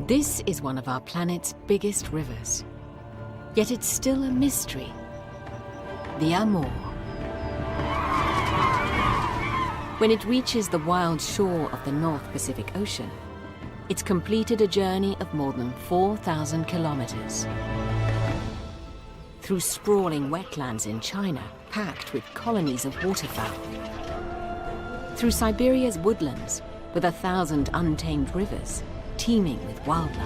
This is one of our planet's biggest rivers. Yet it's still a mystery. The Amur. When it reaches the wild shore of the North Pacific Ocean, it's completed a journey of more than 4,000 kilometers. Through sprawling wetlands in China, packed with colonies of waterfowl. Through Siberia's woodlands, with 1,000 untamed rivers, teeming with wildlife.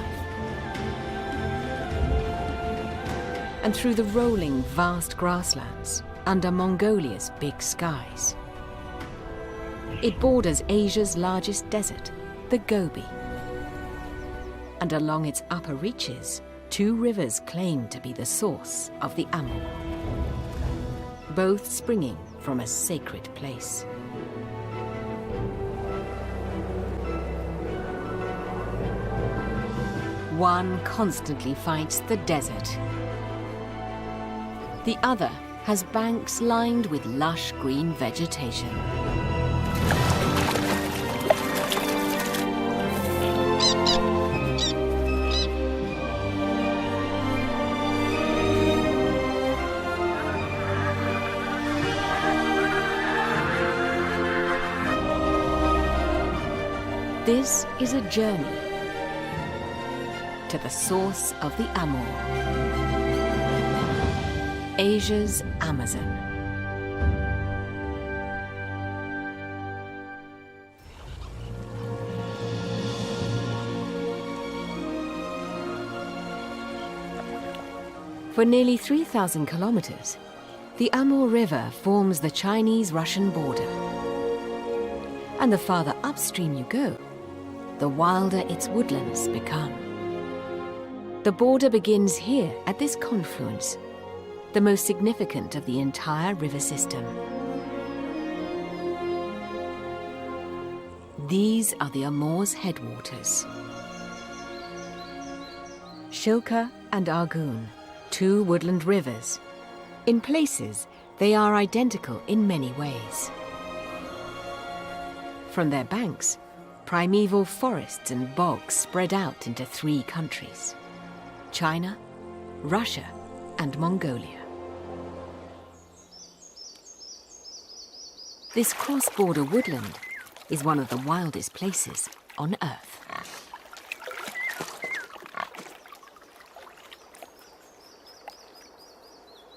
And through the rolling, vast grasslands, under Mongolia's big skies. It borders Asia's largest desert, the Gobi. And along its upper reaches, 2 rivers claim to be the source of the Amur, both springing from a sacred place. One constantly fights the desert. The other has banks lined with lush green vegetation. This is a journey to the source of the Amur, Asia's Amazon. For nearly 3,000 kilometers, the Amur River forms the Chinese-Russian border. And the farther upstream you go, the wilder its woodlands become. The border begins here at this confluence, the most significant of the entire river system. These are the Amur's headwaters. Shilka and Argun, 2 woodland rivers. In places, they are identical in many ways. From their banks, primeval forests and bogs spread out into 3 countries: China, Russia, and Mongolia. This cross-border woodland is one of the wildest places on Earth.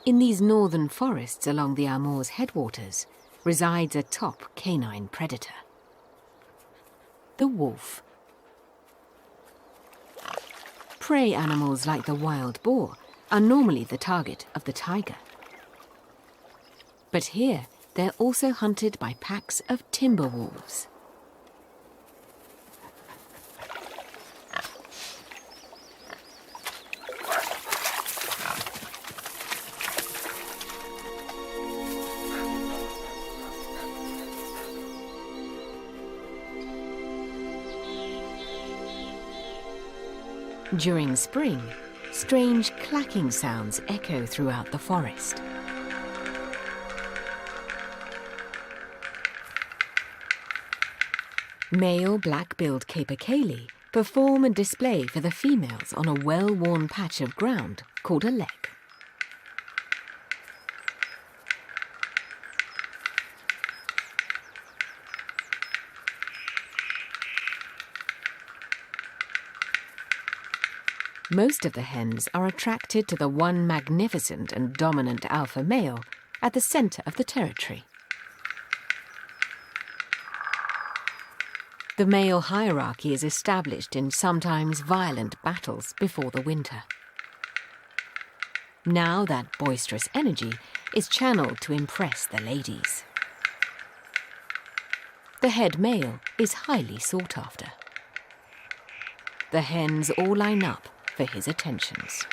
In these northern forests along the Amur's headwaters resides a top canine predator: the wolf. Prey animals like the wild boar are normally the target of the tiger. But here, they're also hunted by packs of timber wolves. During spring, strange clacking sounds echo throughout the forest. Male black-billed capercaillie perform and display for the females on a well-worn patch of ground called a lek. Most of the hens are attracted to the one magnificent and dominant alpha male at the center of the territory. The male hierarchy is established in sometimes violent battles before the winter. Now that boisterous energy is channeled to impress the ladies. The head male is highly sought after. The hens all line up for his attentions.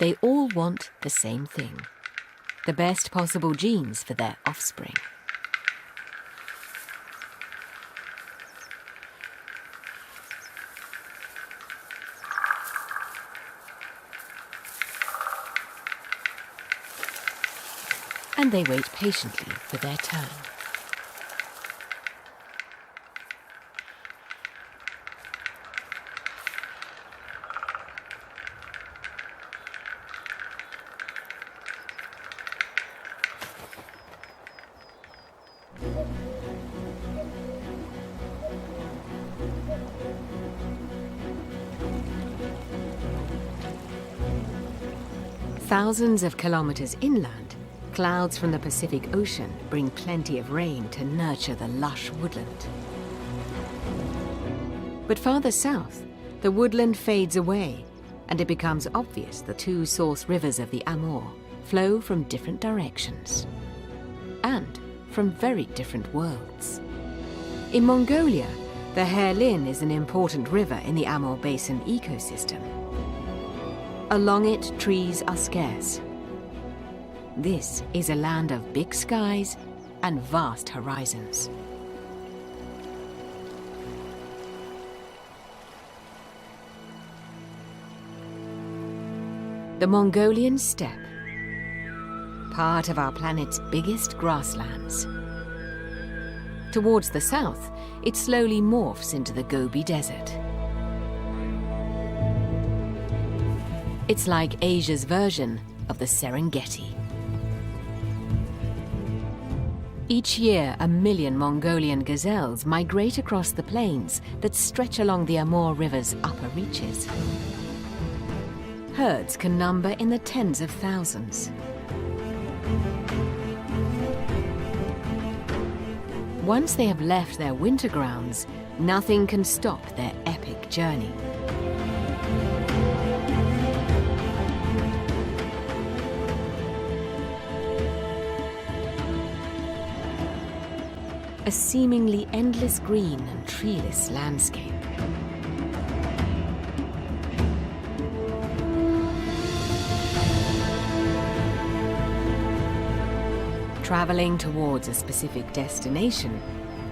They all want the same thing: the best possible genes for their offspring. And they wait patiently for their turn. Thousands of kilometers inland, clouds from the Pacific Ocean bring plenty of rain to nurture the lush woodland. But farther south, the woodland fades away, and it becomes obvious the two source rivers of the Amur flow from different directions and from very different worlds. In Mongolia, the Herlin is an important river in the Amur Basin ecosystem. Along it, trees are scarce. This is a land of big skies and vast horizons. The Mongolian steppe, part of our planet's biggest grasslands. Towards the south, it slowly morphs into the Gobi Desert. It's like Asia's version of the Serengeti. Each year, 1 million Mongolian gazelles migrate across the plains that stretch along the Amur River's upper reaches. Herds can number in the tens of thousands. Once they have left their winter grounds, nothing can stop their epic journey. A seemingly endless green and treeless landscape. Traveling towards a specific destination,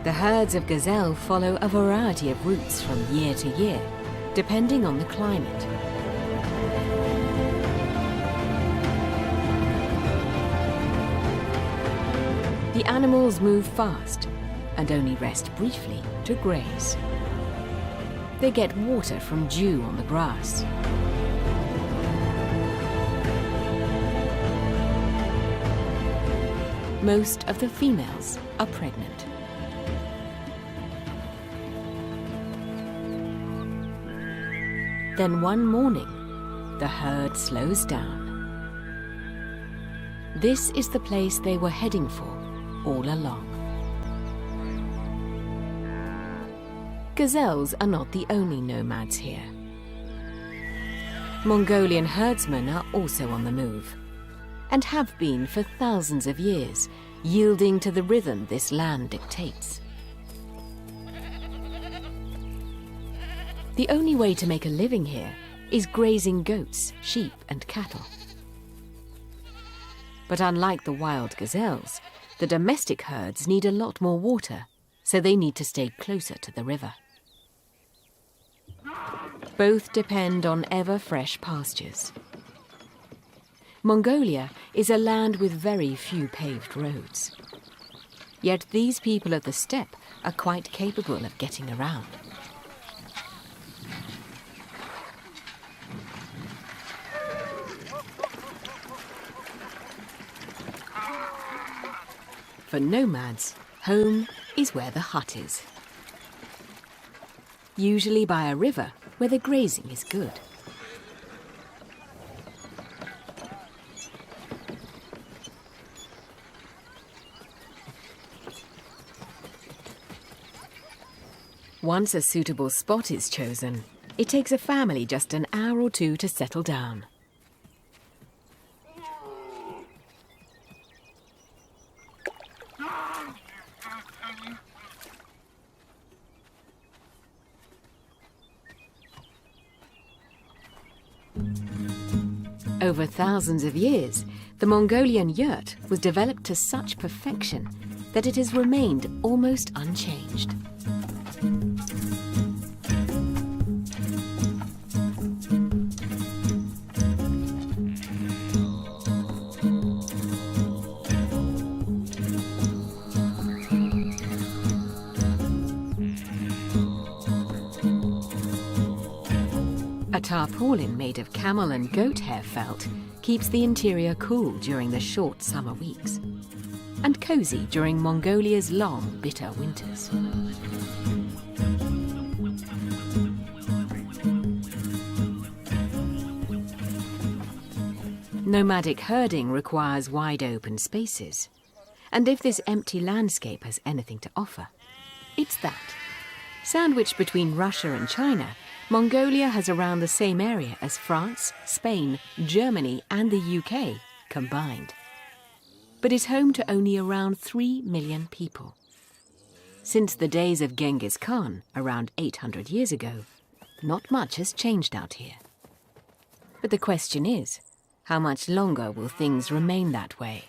the herds of gazelle follow a variety of routes from year to year, depending on the climate. The animals move fast and only rest briefly to graze. They get water from dew on the grass. Most of the females are pregnant. Then one morning, the herd slows down. This is the place they were heading for all along. Gazelles are not the only nomads here. Mongolian herdsmen are also on the move, and have been for thousands of years, yielding to the rhythm this land dictates. The only way to make a living here is grazing goats, sheep, and cattle. But unlike the wild gazelles, the domestic herds need a lot more water, so they need to stay closer to the river. Both depend on ever-fresh pastures. Mongolia is a land with very few paved roads. Yet these people of the steppe are quite capable of getting around. For nomads, home is where the hut is. Usually by a river where the grazing is good. Once a suitable spot is chosen, it takes a family just an hour or two to settle down. Over thousands of years, the Mongolian yurt was developed to such perfection that it has remained almost unchanged. A tarpaulin made of camel and goat hair felt keeps the interior cool during the short summer weeks, and cozy during Mongolia's long, bitter winters. Nomadic herding requires wide open spaces. And if this empty landscape has anything to offer, it's that. Sandwiched between Russia and China, Mongolia has around the same area as France, Spain, Germany and the UK combined, but is home to only around 3 million people. Since the days of Genghis Khan, around 800 years ago, not much has changed out here. But the question is, how much longer will things remain that way?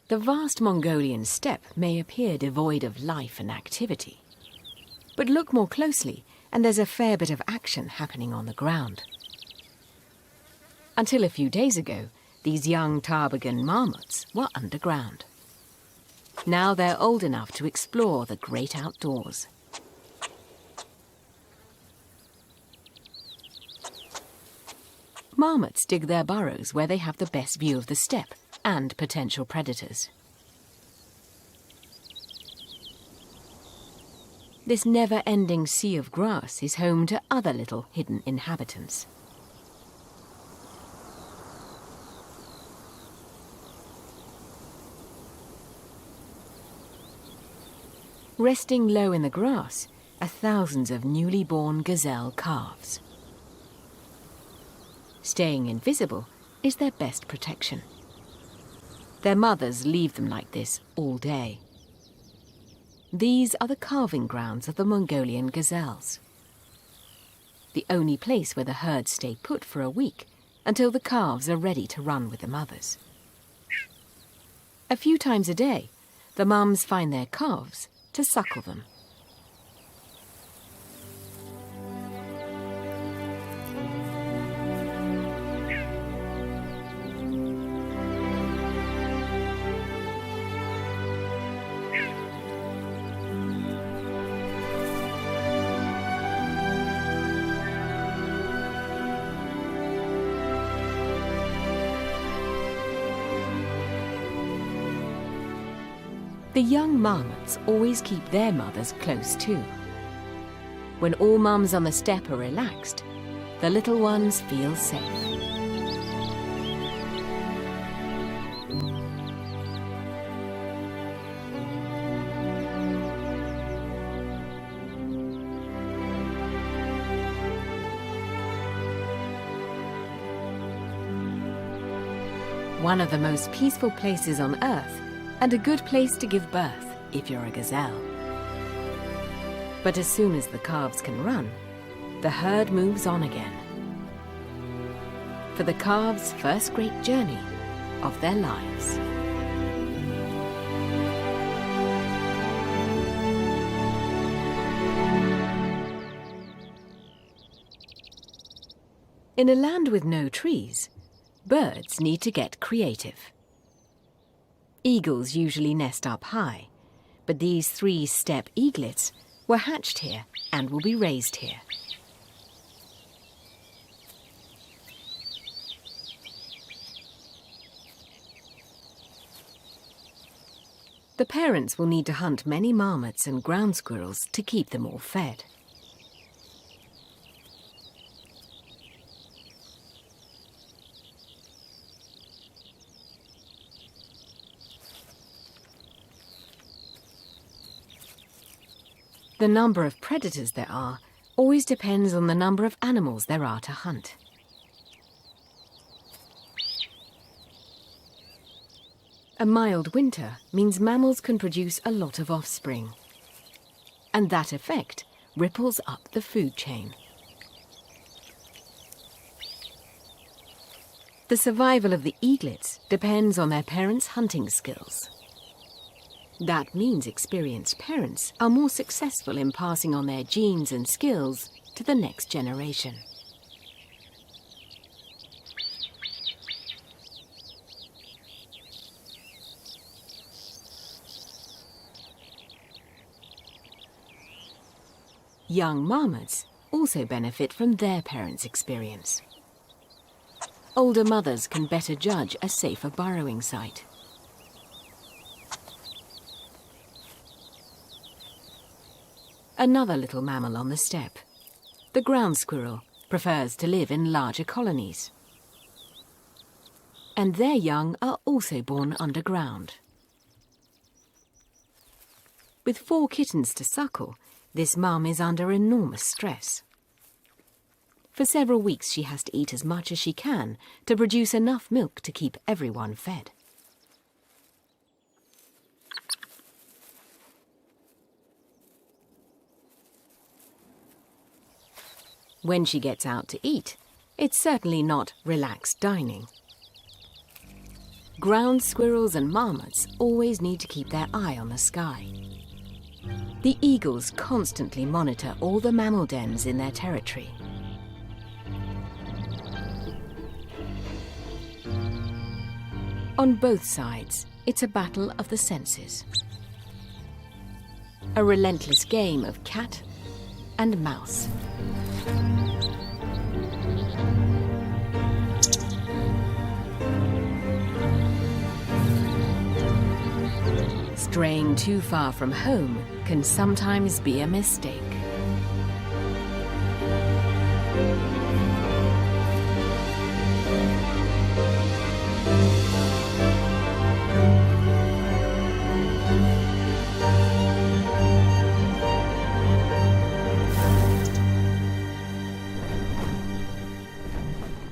The vast Mongolian steppe may appear devoid of life and activity. But look more closely and there's a fair bit of action happening on the ground. Until a few days ago, these young Tarbagan marmots were underground. Now they're old enough to explore the great outdoors. Marmots dig their burrows where they have the best view of the steppe and potential predators. This never-ending sea of grass is home to other little hidden inhabitants. Resting low in the grass are thousands of newly born gazelle calves. Staying invisible is their best protection. Their mothers leave them like this all day. These are the calving grounds of the Mongolian gazelles. The only place where the herds stay put for a week until the calves are ready to run with the mothers. A few times a day, the mums find their calves to suckle them. The young marmots always keep their mothers close too. When all mums on the steppe are relaxed, the little ones feel safe. One of the most peaceful places on Earth, and a good place to give birth if you're a gazelle. But as soon as the calves can run, the herd moves on again. For the calves' first great journey of their lives. In a land with no trees, birds need to get creative. Eagles usually nest up high, but these 3 steppe eaglets were hatched here and will be raised here. The parents will need to hunt many marmots and ground squirrels to keep them all fed. The number of predators there are always depends on the number of animals there are to hunt. A mild winter means mammals can produce a lot of offspring. And that effect ripples up the food chain. The survival of the eaglets depends on their parents' hunting skills. That means experienced parents are more successful in passing on their genes and skills to the next generation. Young marmots also benefit from their parents' experience. Older mothers can better judge a safer burrowing site. Another little mammal on the steppe, the ground squirrel, prefers to live in larger colonies. And their young are also born underground. With 4 kittens to suckle, this mum is under enormous stress. For several weeks she has to eat as much as she can to produce enough milk to keep everyone fed. When she gets out to eat, it's certainly not relaxed dining. Ground squirrels and marmots always need to keep their eye on the sky. The eagles constantly monitor all the mammal dens in their territory. On both sides, it's a battle of the senses. A relentless game of cat and mouse. Straying too far from home can sometimes be a mistake.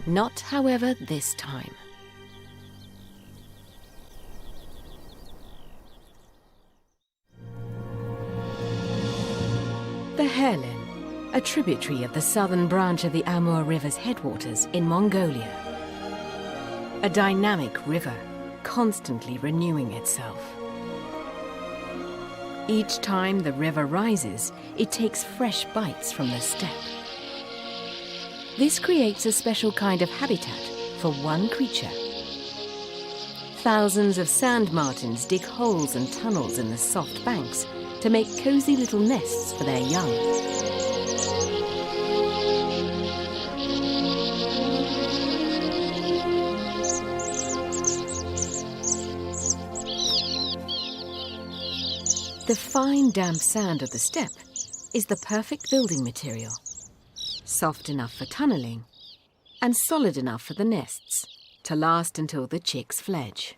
Not, however, this time. The Herlin, a tributary of the southern branch of the Amur River's headwaters in Mongolia. A dynamic river, constantly renewing itself. Each time the river rises, it takes fresh bites from the steppe. This creates a special kind of habitat for one creature. Thousands of sand martins dig holes and tunnels in the soft banks to make cozy little nests for their young. The fine damp sand of the steppe is the perfect building material. Soft enough for tunneling, and solid enough for the nests to last until the chicks fledge.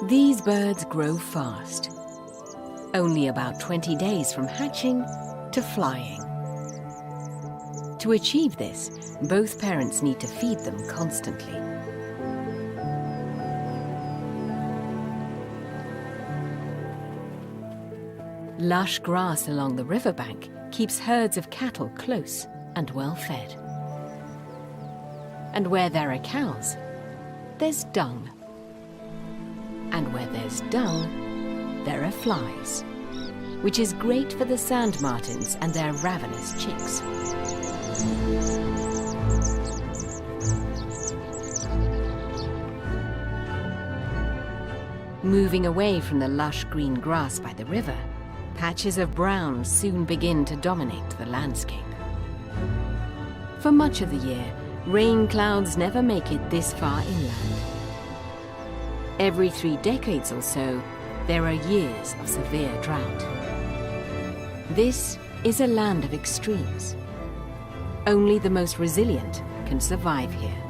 These birds grow fast, only about 20 days from hatching to flying. To achieve this, both parents need to feed them constantly. Lush grass along the riverbank keeps herds of cattle close and well fed. And where there are cows, there's dung. And where there's dung, there are flies, which is great for the sand martins and their ravenous chicks. Moving away from the lush green grass by the river, patches of brown soon begin to dominate the landscape. For much of the year, rain clouds never make it this far inland. Every 3 decades or so, there are years of severe drought. This is a land of extremes. Only the most resilient can survive here.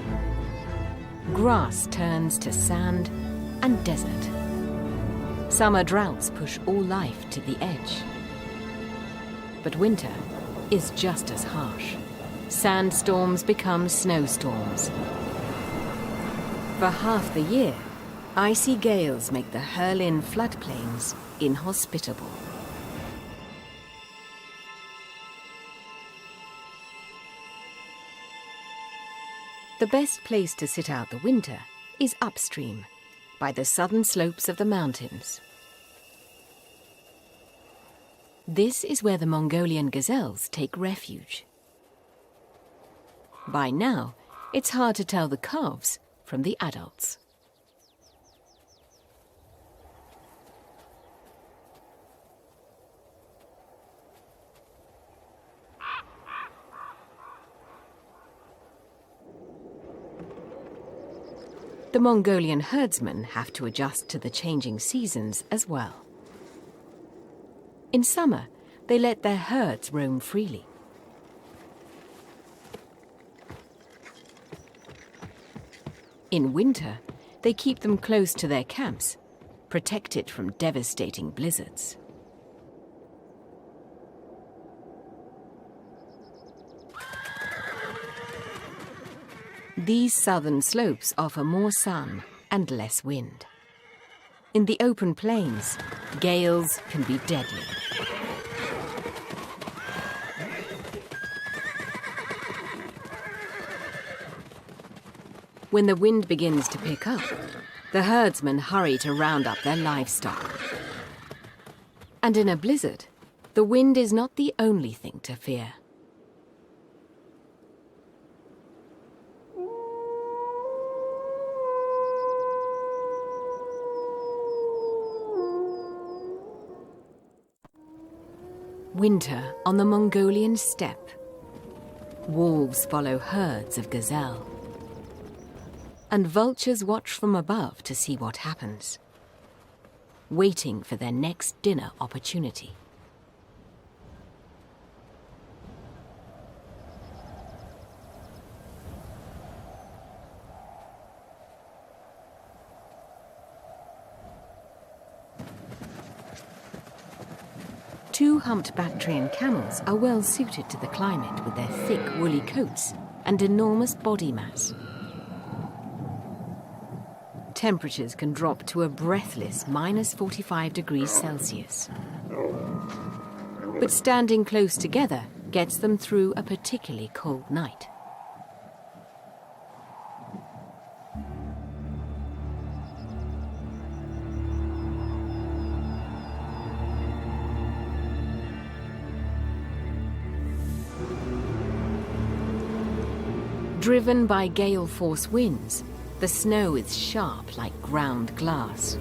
Grass turns to sand and desert. Summer droughts push all life to the edge. But winter is just as harsh. Sandstorms become snowstorms. For half the year, icy gales make the Herlin floodplains inhospitable. The best place to sit out the winter is upstream, by the southern slopes of the mountains. This is where the Mongolian gazelles take refuge. By now, it's hard to tell the calves from the adults. The Mongolian herdsmen have to adjust to the changing seasons as well. In summer, they let their herds roam freely. In winter, they keep them close to their camps, protected from devastating blizzards. These southern slopes offer more sun and less wind. In the open plains, gales can be deadly. When the wind begins to pick up, the herdsmen hurry to round up their livestock. And in a blizzard, the wind is not the only thing to fear. Winter on the Mongolian steppe. Wolves follow herds of gazelle. And vultures watch from above to see what happens, waiting for their next dinner opportunity. Two humped Bactrian camels are well suited to the climate with their thick woolly coats and enormous body mass. Temperatures can drop to a breathless -45 degrees Celsius. But standing close together gets them through a particularly cold night. Driven by gale-force winds, the snow is sharp like ground glass.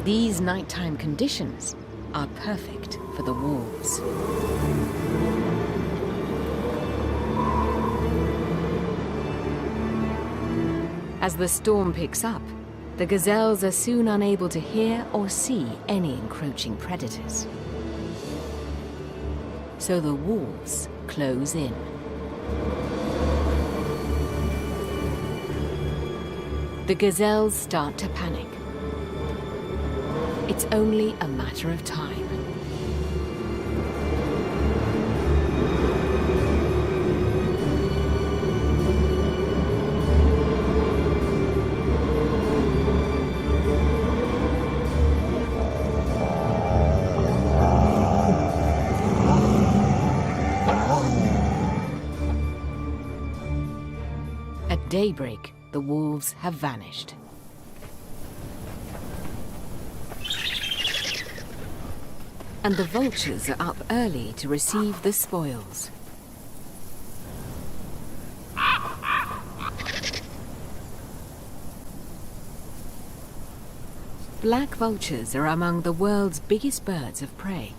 These nighttime conditions are perfect for the wolves. As the storm picks up, the gazelles are soon unable to hear or see any encroaching predators. So the wolves close in. The gazelles start to panic. It's only a matter of time. At daybreak, the wolves have vanished. And the vultures are up early to receive the spoils. Black vultures are among the world's biggest birds of prey.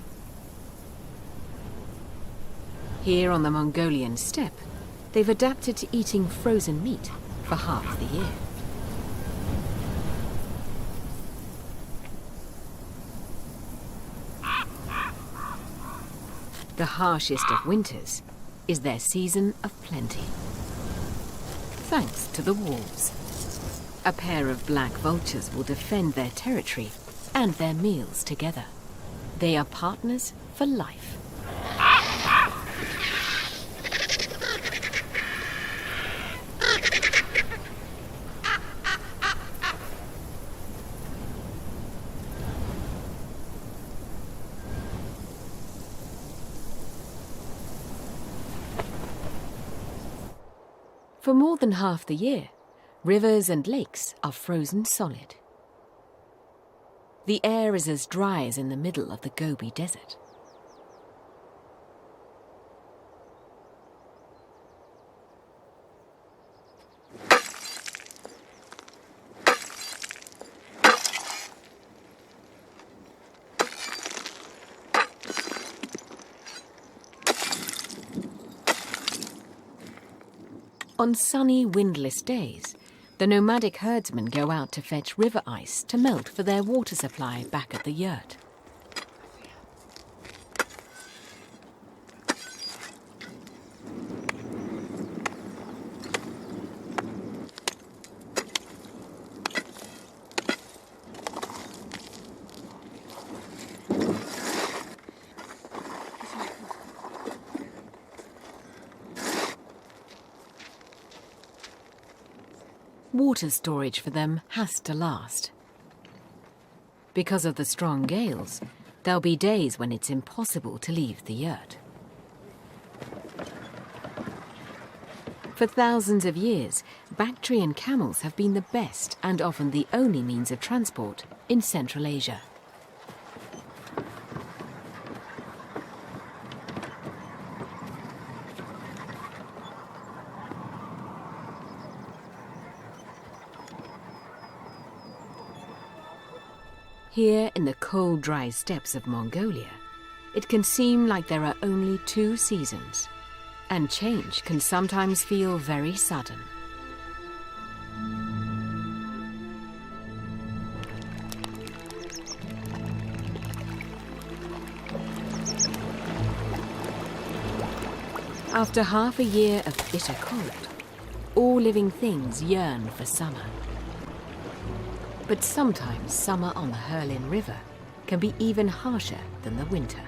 Here on the Mongolian steppe, they've adapted to eating frozen meat for half the year. The harshest of winters is their season of plenty. Thanks to the wolves. A pair of black vultures will defend their territory and their meals together. They are partners for life. For more than half the year, rivers and lakes are frozen solid. The air is as dry as in the middle of the Gobi Desert. On sunny, windless days, the nomadic herdsmen go out to fetch river ice to melt for their water supply back at the yurt. Water storage for them has to last. Because of the strong gales, there'll be days when it's impossible to leave the yurt. For thousands of years, Bactrian camels have been the best and often the only means of transport in Central Asia. Here in the cold, dry steppes of Mongolia, it can seem like there are only 2 seasons, and change can sometimes feel very sudden. After half a year of bitter cold, all living things yearn for summer. But sometimes summer on the Herlin River can be even harsher than the winter.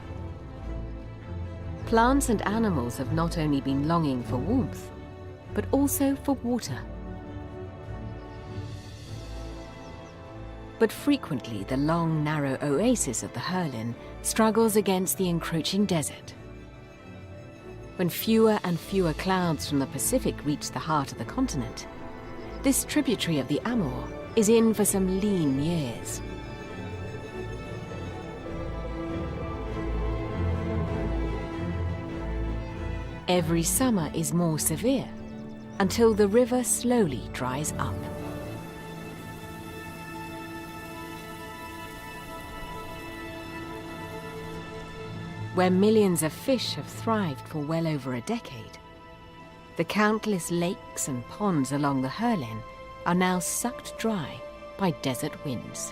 Plants and animals have not only been longing for warmth, but also for water. But frequently the long, narrow oasis of the Herlin struggles against the encroaching desert. When fewer and fewer clouds from the Pacific reach the heart of the continent, this tributary of the Amur is in for some lean years. Every summer is more severe, until the river slowly dries up. Where millions of fish have thrived for well over a decade, the countless lakes and ponds along the Herlin are now sucked dry by desert winds.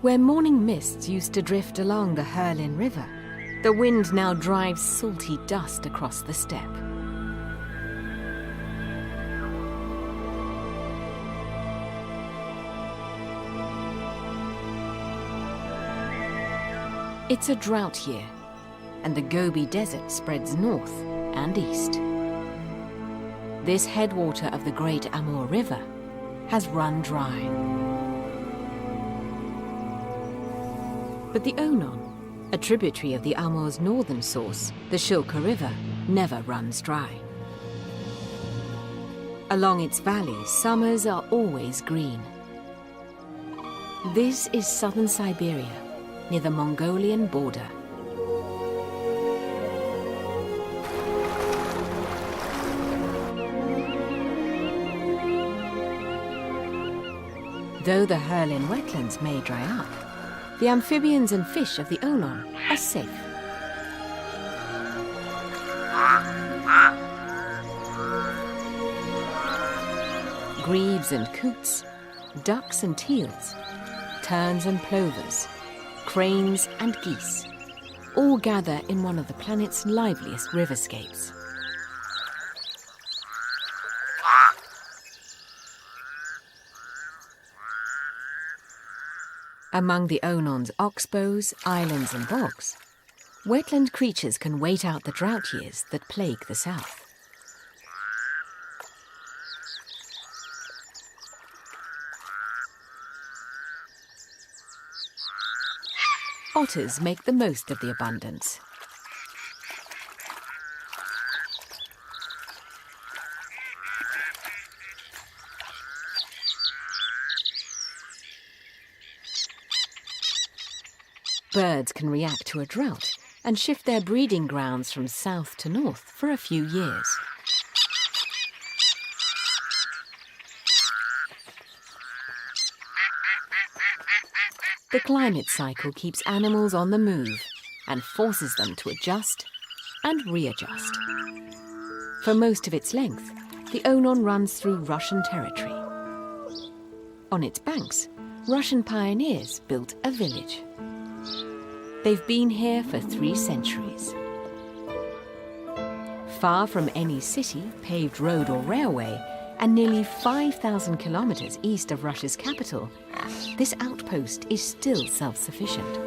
Where morning mists used to drift along the Herlin River, the wind now drives salty dust across the steppe. It's a drought year, and the Gobi Desert spreads north and east. This headwater of the Great Amur River has run dry. But the Onon, a tributary of the Amur's northern source, the Shilka River, never runs dry. Along its valleys, summers are always green. This is southern Siberia, near the Mongolian border. Though the Herlin wetlands may dry up, the amphibians and fish of the Onon are safe. Grebes and coots, ducks and teals, terns and plovers, cranes and geese, all gather in one of the planet's liveliest riverscapes. Among the Onon's oxbows, islands and bogs, wetland creatures can wait out the drought years that plague the south. Otters make the most of the abundance. Birds can react to a drought and shift their breeding grounds from south to north for a few years. The climate cycle keeps animals on the move and forces them to adjust and readjust. For most of its length, the Onon runs through Russian territory. On its banks, Russian pioneers built a village. They've been here for 3 centuries. Far from any city, paved road or railway, and nearly 5,000 kilometers east of Russia's capital, this outpost is still self-sufficient.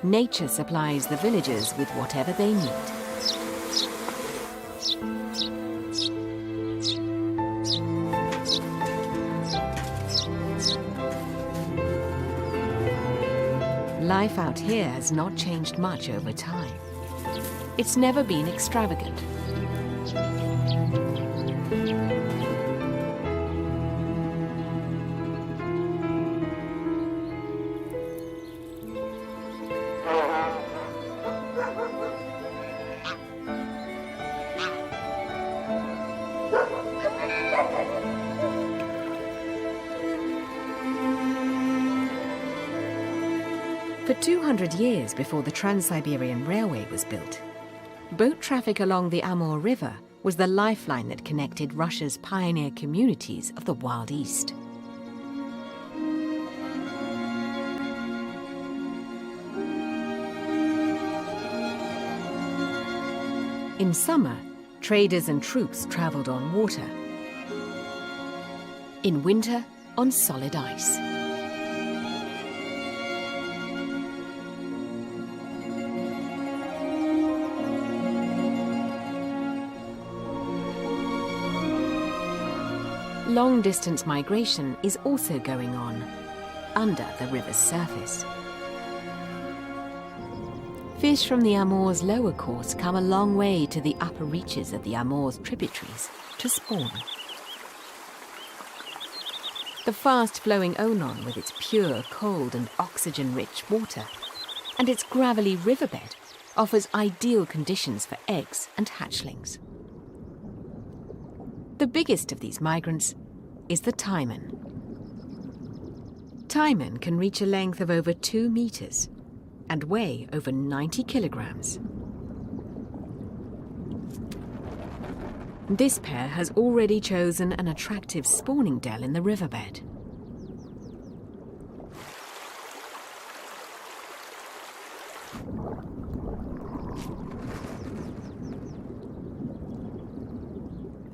Nature supplies the villagers with whatever they need. Life out here has not changed much over time. It's never been extravagant. For 200 years before the Trans-Siberian Railway was built, boat traffic along the Amur River was the lifeline that connected Russia's pioneer communities of the Wild East. In summer, traders and troops traveled on water. In winter, on solid ice. Long-distance migration is also going on under the river's surface. Fish from the Amur's lower course come a long way to the upper reaches of the Amur's tributaries to spawn. The fast-flowing Onon, with its pure, cold and oxygen-rich water, and its gravelly riverbed, offers ideal conditions for eggs and hatchlings. The biggest of these migrants is the taimen. Taimen can reach a length of over 2 meters and weigh over 90 kilograms. This pair has already chosen an attractive spawning dell in the riverbed.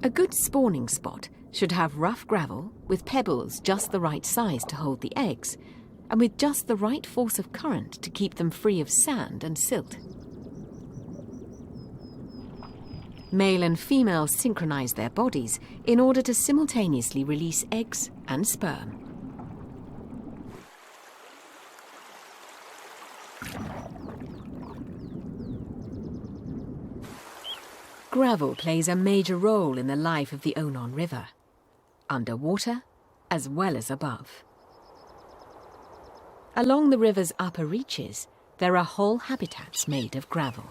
A good spawning spot should have rough gravel with pebbles just the right size to hold the eggs and with just the right force of current to keep them free of sand and silt. Male and female synchronize their bodies in order to simultaneously release eggs and sperm. Gravel plays a major role in the life of the Onon River, underwater as well as above. Along the river's upper reaches, there are whole habitats made of gravel.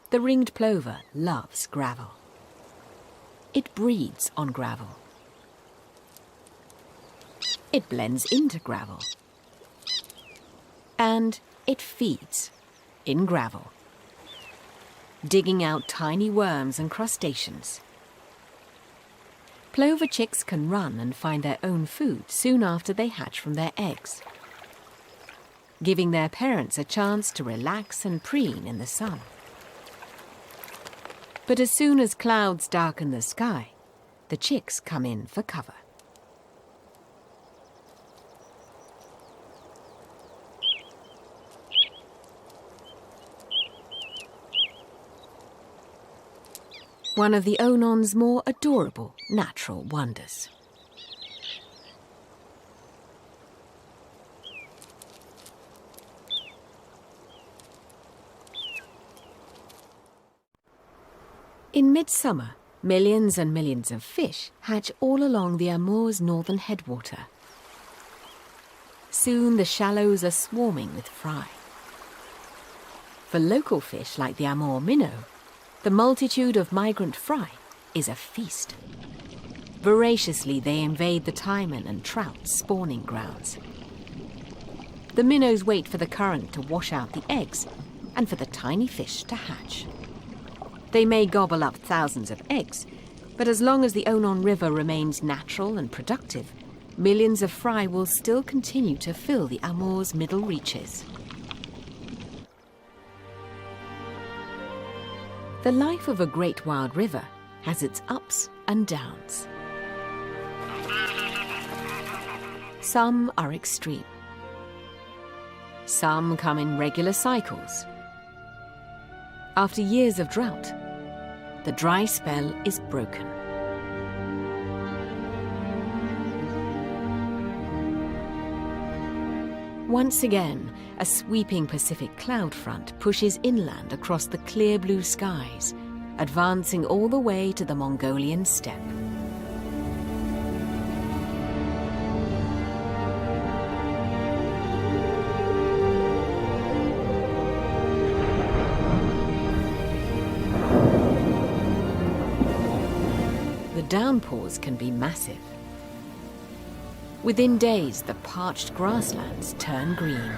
The ringed plover loves gravel. It breeds on gravel. It blends into gravel. And it feeds in gravel, digging out tiny worms and crustaceans. Plover chicks can run and find their own food soon after they hatch from their eggs, giving their parents a chance to relax and preen in the sun. But as soon as clouds darken the sky, the chicks come in for cover. One of the Onon's more adorable natural wonders. In midsummer, millions and millions of fish hatch all along the Amur's northern headwater. Soon the shallows are swarming with fry. For local fish like the Amur minnow, the multitude of migrant fry is a feast. Voraciously, they invade the taimen and trout spawning grounds. The minnows wait for the current to wash out the eggs and for the tiny fish to hatch. They may gobble up thousands of eggs, but as long as the Onon River remains natural and productive, millions of fry will still continue to fill the Amur's middle reaches. The life of a great wild river has its ups and downs. Some are extreme. Some come in regular cycles. After years of drought, the dry spell is broken. Once again, a sweeping Pacific cloud front pushes inland across the clear blue skies, advancing all the way to the Mongolian steppe. The downpours can be massive. Within days, the parched grasslands turn green.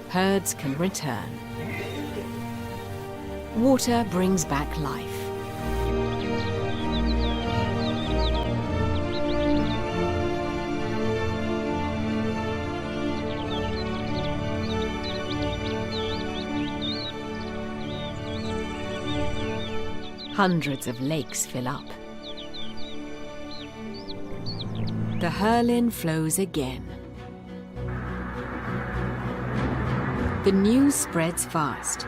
Herds can return. Water brings back life. Hundreds of lakes fill up. The Herlin flows again. The news spreads fast.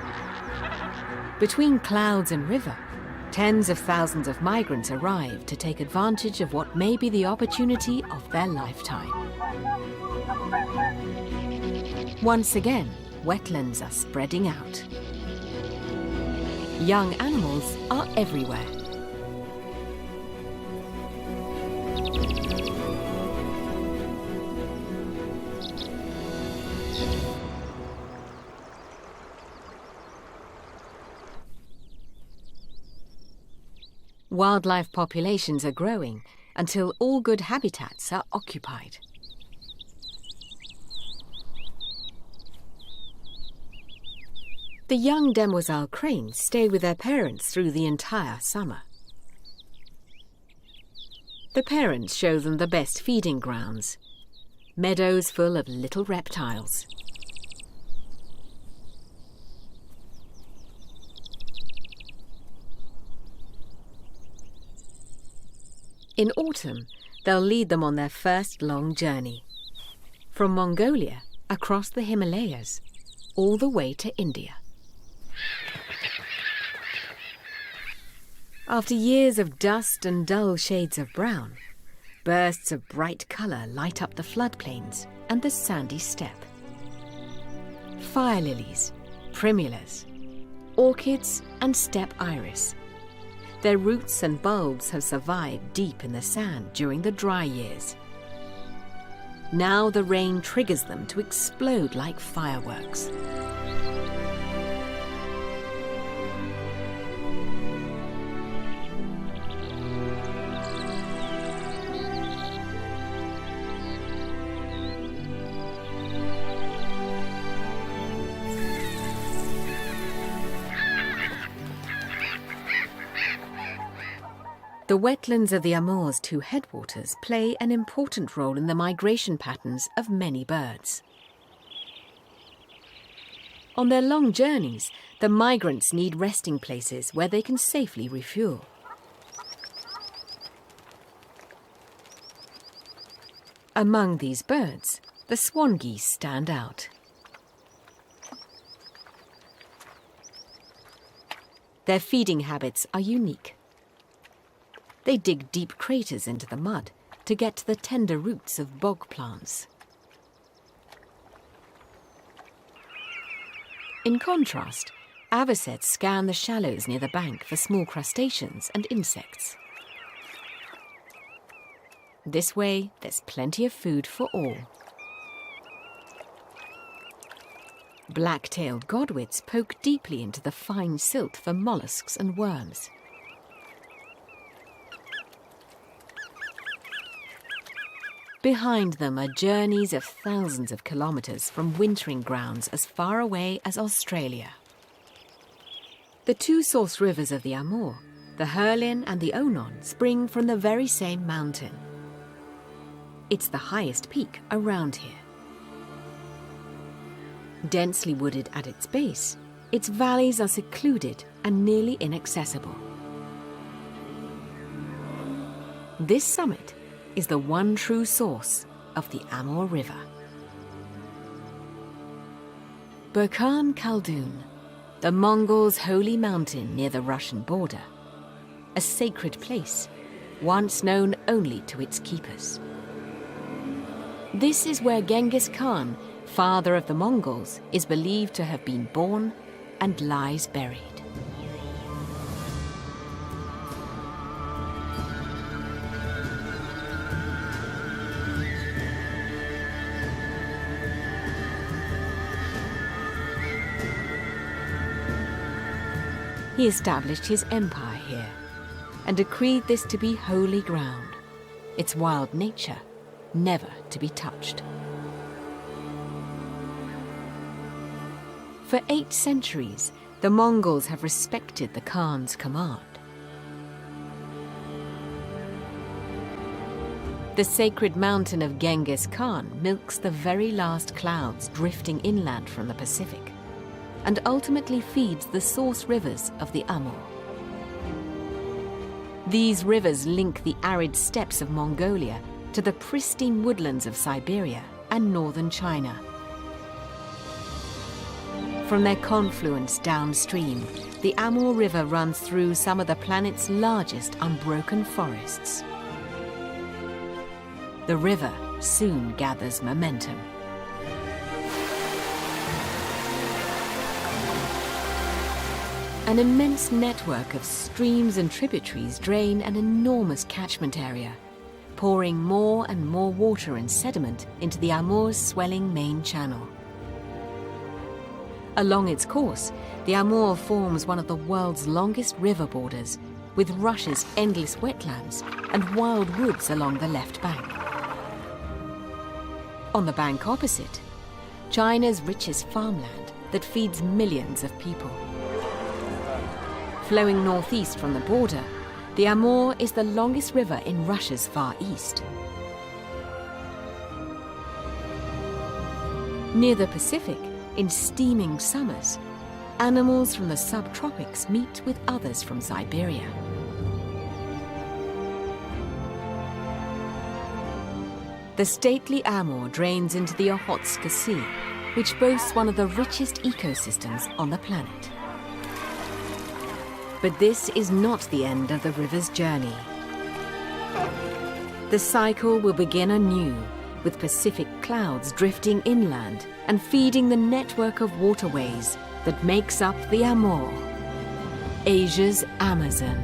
Between clouds and river, tens of thousands of migrants arrive to take advantage of what may be the opportunity of their lifetime. Once again, wetlands are spreading out. Young animals are everywhere. Wildlife populations are growing until all good habitats are occupied. The young demoiselle cranes stay with their parents through the entire summer. The parents show them the best feeding grounds, meadows full of little reptiles. In autumn, they'll lead them on their first long journey, from Mongolia across the Himalayas, all the way to India. After years of dust and dull shades of brown, bursts of bright colour light up the floodplains and the sandy steppe. Fire lilies, primulas, orchids and steppe iris. Their roots and bulbs have survived deep in the sand during the dry years. Now the rain triggers them to explode like fireworks. The wetlands of the Amur's two headwaters play an important role in the migration patterns of many birds. On their long journeys, the migrants need resting places where they can safely refuel. Among these birds, the swan geese stand out. Their feeding habits are unique. They dig deep craters into the mud to get to the tender roots of bog plants. In contrast, avocets scan the shallows near the bank for small crustaceans and insects. This way, there's plenty of food for all. Black-tailed godwits poke deeply into the fine silt for mollusks and worms. Behind them are journeys of thousands of kilometers from wintering grounds as far away as Australia. The two source rivers of the Amur, the Herlin and the Onon, spring from the very same mountain. It's the highest peak around here. Densely wooded at its base, its valleys are secluded and nearly inaccessible. This summit is the one true source of the Amur River. Burkhan Khaldun, the Mongols' holy mountain near the Russian border, a sacred place, once known only to its keepers. This is where Genghis Khan, father of the Mongols, is believed to have been born and lies buried. He established his empire here and decreed this to be holy ground, its wild nature never to be touched. For 8 centuries, the Mongols have respected the Khan's command. The sacred mountain of Genghis Khan milks the very last clouds drifting inland from the Pacific, and ultimately feeds the source rivers of the Amur. These rivers link the arid steppes of Mongolia to the pristine woodlands of Siberia and northern China. From their confluence downstream, the Amur River runs through some of the planet's largest unbroken forests. The river soon gathers momentum. An immense network of streams and tributaries drain an enormous catchment area, pouring more and more water and sediment into the Amur's swelling main channel. Along its course, the Amur forms one of the world's longest river borders, with Russia's endless wetlands and wild woods along the left bank. On the bank opposite, China's richest farmland that feeds millions of people. Flowing northeast from the border, the Amur is the longest river in Russia's far east. Near the Pacific, in steaming summers, animals from the subtropics meet with others from Siberia. The stately Amur drains into the Okhotsk Sea, which boasts one of the richest ecosystems on the planet. But this is not the end of the river's journey. The cycle will begin anew, with Pacific clouds drifting inland and feeding the network of waterways that makes up the Amur, Asia's Amazon.